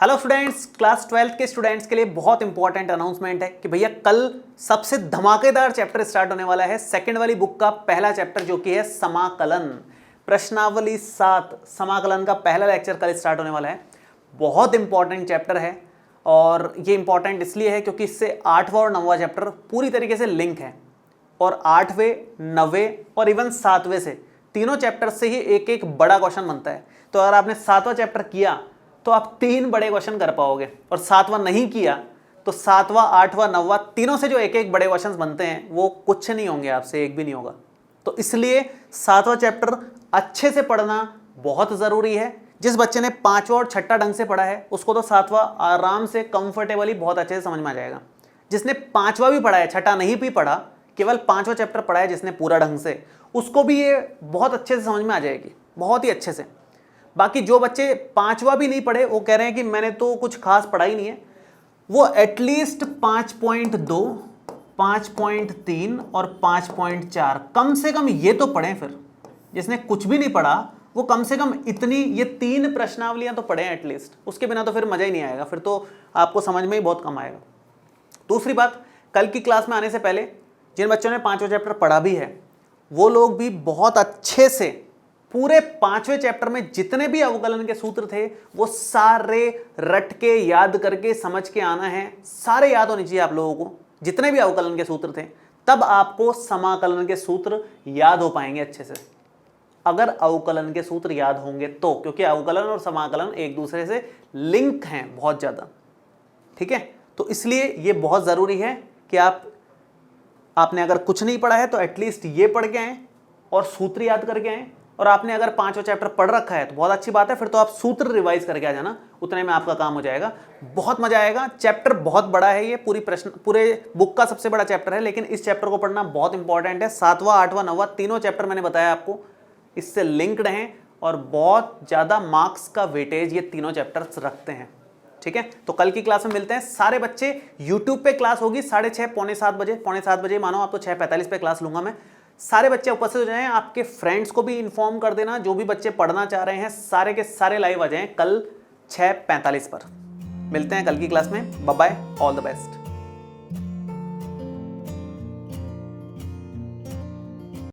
Hello students, class 12th के students के लिए बहुत इंपॉर्टेंट अनाउंसमेंट है कि भैया कल सबसे धमाकेदार चैप्टर स्टार्ट होने वाला है। सेकंड वाली बुक का पहला चैप्टर जो कि है समाकलन, प्रश्नावली 7 समाकलन का पहला लेक्चर कल स्टार्ट होने वाला है। बहुत इंपॉर्टेंट चैप्टर है और ये इंपॉर्टेंट इसलिए है क्योंकि इससे 8वां और 9वां चैप्टर पूरी तरीके से लिंक है और 8वें 9वें और इवन 7वें से तीनों चैप्टर से ही एक एक बड़ा क्वेश्चन बनता है। तो अगर आपने 7वां चैप्टर किया तो आप 3 बड़े क्वेश्चन कर पाओगे और 7वां नहीं किया तो 7वां 8वां 9वां तीनों से जो एक एक बड़े क्वेश्चन बनते हैं वो कुछ नहीं होंगे, आपसे एक भी नहीं होगा। तो इसलिए 7वां चैप्टर अच्छे से पढ़ना बहुत ज़रूरी है। जिस बच्चे ने 5वां और 6ठा ढंग से पढ़ा है उसको तो 7वां आराम से कंफर्टेबली बहुत अच्छे से समझ में आ जाएगा। जिसने 5वां भी पढ़ा है, 6ठा नहीं भी पढ़ा, केवल 5वां चैप्टर पढ़ा है जिसने पूरा ढंग से, उसको भी ये बहुत अच्छे से समझ में आ जाएगी, बहुत ही अच्छे से। बाकी जो बच्चे 5वां भी नहीं पढ़े वो कह रहे हैं कि मैंने तो कुछ खास पढ़ा ही नहीं है, वो एटलीस्ट 5.2, 5.3 और 5.4 कम से कम ये तो पढ़ें। फिर जिसने कुछ भी नहीं पढ़ा वो कम से कम इतनी ये 3 प्रश्नावलियां तो पढ़ें एटलीस्ट। उसके बिना तो फिर मज़ा ही नहीं आएगा, फिर तो आपको समझ में ही बहुत कम आएगा। दूसरी बात, कल की क्लास में आने से पहले जिन बच्चों ने 5वां चैप्टर पढ़ा भी है वो लोग भी बहुत अच्छे से पूरे 5वें चैप्टर में जितने भी अवकलन के सूत्र थे वो सारे रट के याद करके समझ के आना है। सारे याद होने चाहिए आप लोगों को, जितने भी अवकलन के सूत्र थे, तब आपको समाकलन के सूत्र याद हो पाएंगे अच्छे से। अगर अवकलन के सूत्र याद होंगे तो, क्योंकि अवकलन और समाकलन एक दूसरे से लिंक हैं बहुत ज़्यादा, ठीक है। तो इसलिए ये बहुत ज़रूरी है कि आपने अगर कुछ नहीं पढ़ा है तो एटलीस्ट ये पढ़ के आएँ और सूत्र याद करके आएँ। और आपने अगर 5वां चैप्टर पढ़ रखा है तो बहुत अच्छी बात है, फिर तो आप सूत्र रिवाइज करके आ जाना, उतने में आपका काम हो जाएगा। बहुत मजा आएगा। चैप्टर बहुत बड़ा है, ये पूरे बुक का सबसे बड़ा चैप्टर है, लेकिन इस चैप्टर को पढ़ना बहुत इंपॉर्टेंट है। 7वां 8वां 9वां तीनों चैप्टर मैंने बताया आपको, इससे लिंक्ड हैं और बहुत ज़्यादा मार्क्स का वेटेज ये तीनों चैप्टर्स रखते हैं, ठीक है। तो कल की क्लास में मिलते हैं। सारे बच्चे यूट्यूब पे क्लास होगी 6:30 पौने 7 बजे, पौने 7 बजे मानो आप, तो 6:45 पे क्लास लूंगा मैं। सारे बच्चे उपस्थित हो जाएं, आपके फ्रेंड्स को भी इन्फॉर्म कर देना, जो भी बच्चे पढ़ना चाह रहे हैं सारे के सारे लाइव आ जाएं कल 6:45 पर। मिलते हैं कल की क्लास में। Bye bye, all the best.